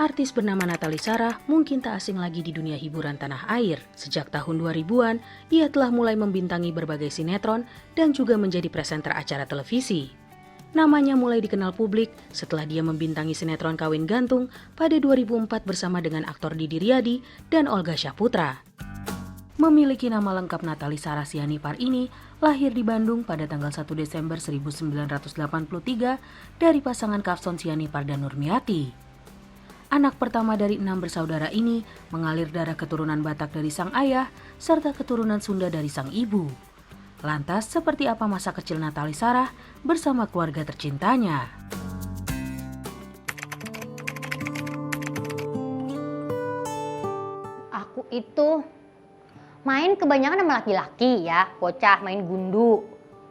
Artis bernama Nathalie Sarah mungkin tak asing lagi di dunia hiburan tanah air. Sejak tahun 2000-an, ia telah mulai membintangi berbagai sinetron dan juga menjadi presenter acara televisi. Namanya mulai dikenal publik setelah dia membintangi sinetron Kawin Gantung pada 2004 bersama dengan aktor Didi Riyadi dan Olga Syahputra. Memiliki nama lengkap Nathalie Sarah Sianipar ini lahir di Bandung pada tanggal 1 Desember 1983 dari pasangan Kafson Sianipar dan Nurmiati. Anak pertama dari 6 bersaudara ini mengalir darah keturunan Batak dari sang ayah serta keturunan Sunda dari sang ibu. Lantas, seperti apa masa kecil Nathalie Sarah bersama keluarga tercintanya? Aku itu main kebanyakan sama laki-laki ya, bocah main gundu,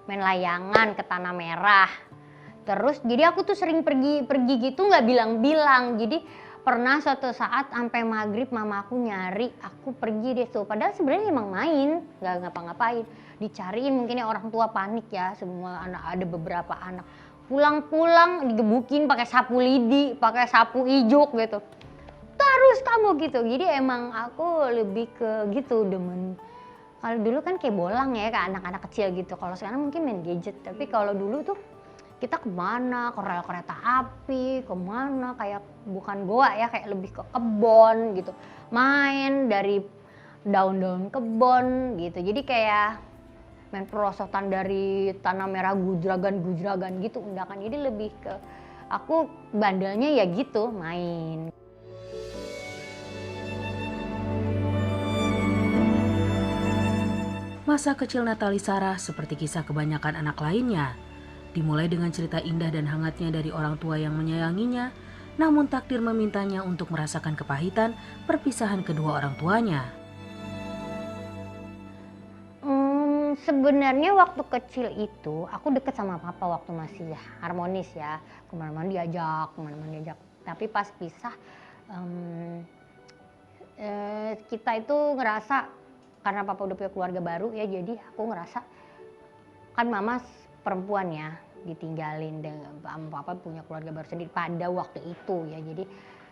main layangan ke tanah merah. Terus jadi aku tuh sering pergi gitu nggak bilang-bilang. Jadi pernah suatu saat sampai maghrib mamaku nyari aku pergi deh tuh. Padahal sebenarnya emang main, nggak ngapa-ngapain. Dicariin mungkin ya orang tua panik ya, semua anak ada beberapa anak. Pulang-pulang digebukin pakai sapu lidi, pakai sapu ijuk gitu. Terus kamu gitu. Jadi emang aku lebih ke gitu demen. Kalau dulu kan kayak bolang ya, kayak anak-anak kecil gitu. Kalau sekarang mungkin main gadget. Tapi kalau dulu tuh kita kemana, ke rel kereta api, kemana, kayak bukan goa ya, kayak lebih ke kebon gitu. Main dari daun-daun kebon gitu. Jadi kayak main perosotan dari tanah merah gujragan gitu undakan. Jadi lebih ke aku bandelnya ya gitu, main. Masa kecil Nathalie Sarah seperti kisah kebanyakan anak lainnya. Dimulai dengan cerita indah dan hangatnya dari orang tua yang menyayanginya, namun takdir memintanya untuk merasakan kepahitan perpisahan kedua orang tuanya. Sebenarnya waktu kecil itu aku deket sama papa waktu masih harmonis ya, kemana-mana diajak. Tapi pas pisah, kita itu ngerasa karena papa udah punya keluarga baru ya, jadi aku ngerasa kan mama perempuan ya, ditinggalin dengan papa punya keluarga baru sendiri pada waktu itu ya. Jadi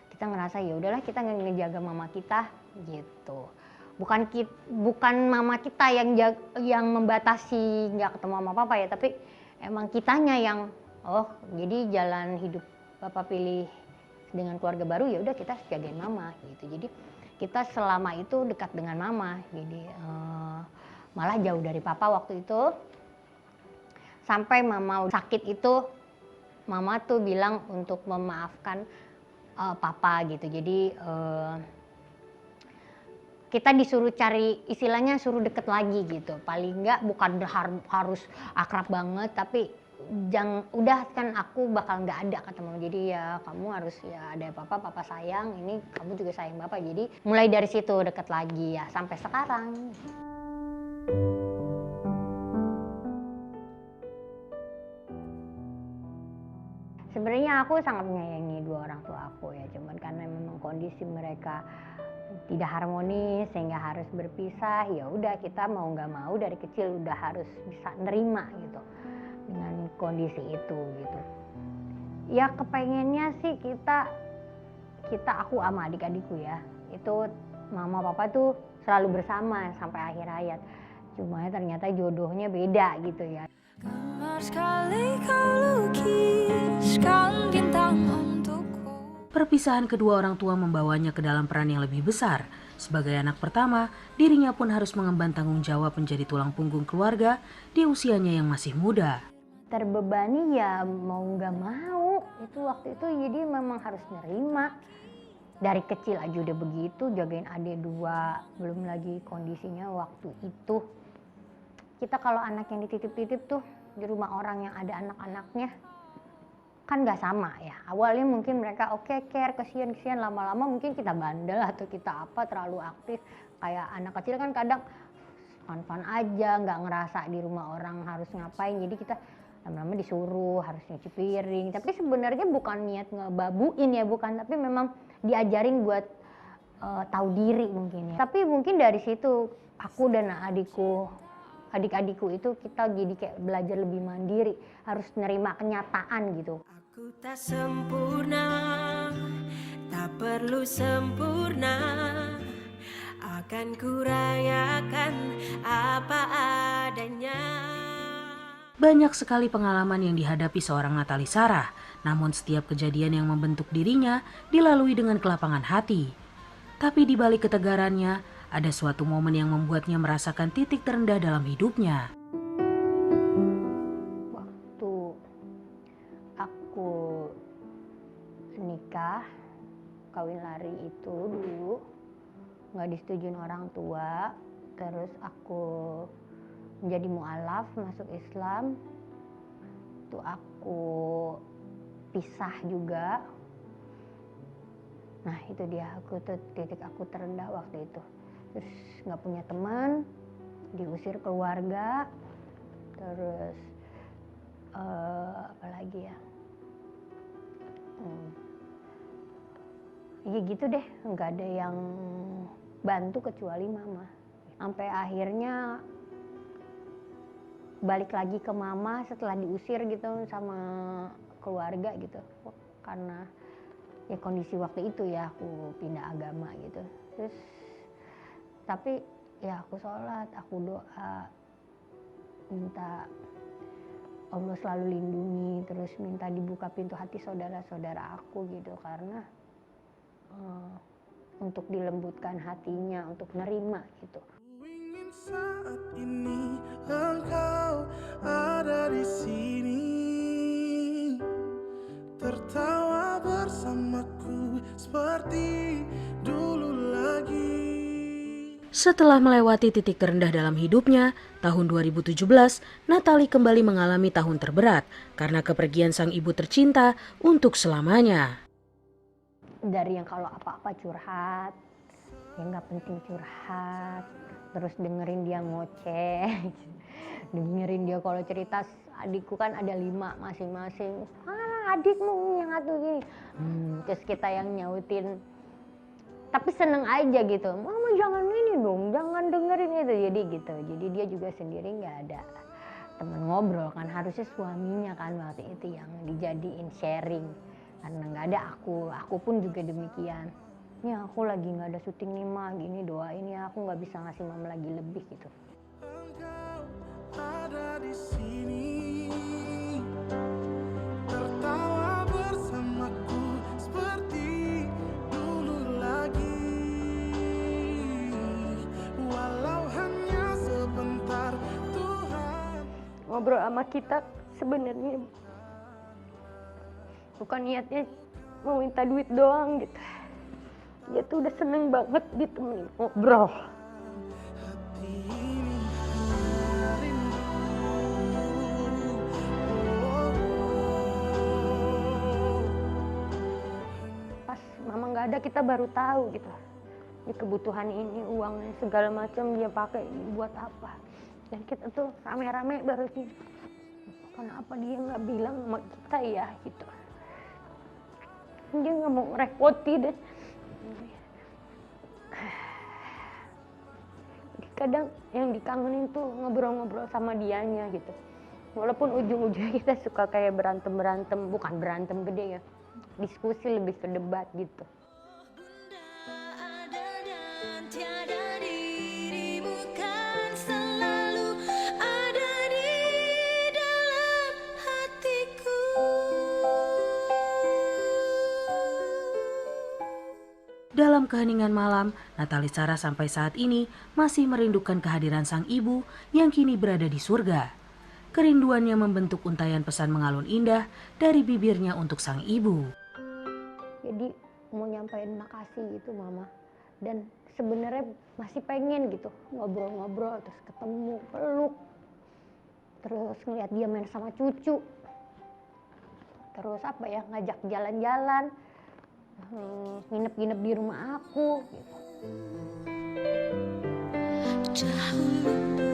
kita ngerasa ya udahlah kita ngejaga mama kita gitu. Bukan mama kita yang membatasi nggak ketemu sama papa ya, tapi emang kitanya yang jadi jalan hidup papa pilih dengan keluarga baru, ya udah kita jagain mama gitu. Jadi kita selama itu dekat dengan mama, jadi malah jauh dari papa waktu itu. Sampai mama sakit itu, mama tuh bilang untuk memaafkan papa gitu. Jadi kita disuruh cari, istilahnya suruh deket lagi gitu. Paling enggak bukan harus akrab banget, tapi udah kan aku bakal nggak ada kata mama. Jadi ya kamu harus ya ada papa sayang, ini kamu juga sayang bapak. Jadi mulai dari situ deket lagi ya sampai sekarang. Sebenarnya aku sangat menyayangi dua orang tua aku ya, cuman karena memang kondisi mereka tidak harmonis sehingga harus berpisah. Ya udah kita mau nggak mau dari kecil udah harus bisa nerima gitu dengan kondisi itu gitu. Ya kepengennya sih kita aku sama adik-adikku ya, itu mama papa tuh selalu bersama sampai akhir hayat. Cuma ternyata jodohnya beda gitu ya. Perpisahan kedua orang tua membawanya ke dalam peran yang lebih besar. Sebagai anak pertama, dirinya pun harus mengemban tanggung jawab menjadi tulang punggung keluarga di usianya yang masih muda. Terbebani ya mau nggak mau, itu waktu itu jadi memang harus nerima. Dari kecil aja udah begitu, jagain adik dua, belum lagi kondisinya waktu itu. Kita kalau anak yang dititip-titip tuh di rumah orang yang ada anak-anaknya, kan nggak sama ya. Awalnya mungkin mereka oke, care, kesian, lama-lama mungkin kita bandel atau kita terlalu aktif. Kayak anak kecil kan kadang fun-fun aja, nggak ngerasa di rumah orang harus ngapain. Jadi kita lama-lama disuruh harus nyuci piring. Tapi sebenarnya bukan niat ngebabuin ya, bukan. Tapi memang diajarin buat tahu diri mungkin ya. Tapi mungkin dari situ aku dan adik-adikku itu kita jadi kayak belajar lebih mandiri, harus nerima kenyataan gitu. Aku tak sempurna, Tak perlu sempurna, akan kurayakan apa adanya. Banyak sekali pengalaman yang dihadapi seorang Natali Sarah, namun setiap kejadian yang membentuk dirinya dilalui dengan kelapangan hati. Tapi di balik ketegarannya, ada suatu momen yang membuatnya merasakan titik terendah dalam hidupnya. Waktu aku nikah, kawin lari itu dulu nggak disetujuin orang tua, terus aku menjadi mu'alaf masuk Islam, itu aku pisah juga. Nah itu dia, aku tuh titik aku terendah waktu itu. Terus nggak punya teman, diusir keluarga, terus apa lagi ya? Ya gitu deh, nggak ada yang bantu kecuali mama. Sampai akhirnya balik lagi ke mama setelah diusir gitu sama keluarga gitu. Karena ya kondisi waktu itu ya aku pindah agama gitu. Terus tapi ya aku sholat, aku doa, minta Allah selalu lindungi, terus minta dibuka pintu hati saudara-saudara aku gitu, karena untuk dilembutkan hatinya, untuk nerima gitu. Ku ingin saat ini engkau ada di sini, tertawa bersamaku seperti dulu lagi. Setelah melewati titik terendah dalam hidupnya, tahun 2017, Natali kembali mengalami tahun terberat karena kepergian sang ibu tercinta untuk selamanya. Dari yang kalau apa-apa curhat, yang nggak penting curhat, terus dengerin dia ngoceh, dengerin dia kalau cerita. Adikku kan ada 5 masing-masing, adikmu yang satu gini, terus kita yang nyautin. Tapi seneng aja gitu, mama jangan ini dong, jangan dengerin itu, jadi gitu. Jadi dia juga sendiri nggak ada temen ngobrol kan, harusnya suaminya kan waktu itu yang dijadiin sharing. Karena nggak ada aku pun juga demikian. Ini aku lagi nggak ada syuting nih ma, gini doain ya, aku nggak bisa ngasih mama lagi lebih gitu. Engkau ada di sini, tertawa bersamaku seperti dulu lagi, walau hanya sebentar Tuhan. Ngobrol sama kita sebenarnya bukan niatnya mau minta duit doang gitu. Dia tuh udah seneng banget ditemenin ngobrol. Hati ini hanya rindu. Pas mama nggak ada kita baru tahu gitu. Di kebutuhan ini uangnya segala macam dia pakai buat apa. Dan kita tuh rame-rame baru sih. Kenapa dia nggak bilang sama kita ya gitu. Dia nggak mau ngerepoti deh. Kadang yang dikangenin tuh ngobrol-ngobrol sama dianya gitu. Walaupun ujung-ujungnya kita suka kayak berantem, bukan berantem gede ya. Diskusi lebih ke debat gitu. Ada dan tiada dirimu kan selalu ada di dalam hatiku. Dalam keheningan malam, Natali Sarah sampai saat ini masih merindukan kehadiran sang ibu yang kini berada di surga. Kerinduannya membentuk untayan pesan mengalun indah dari bibirnya untuk sang ibu. Jadi mau nyampein makasih gitu mama. Dan sebenarnya masih pengen gitu ngobrol-ngobrol, terus ketemu, peluk. Terus ngeliat dia main sama cucu. Terus apa ya, ngajak jalan-jalan. Nginep-nginep di rumah aku gitu. Dahulu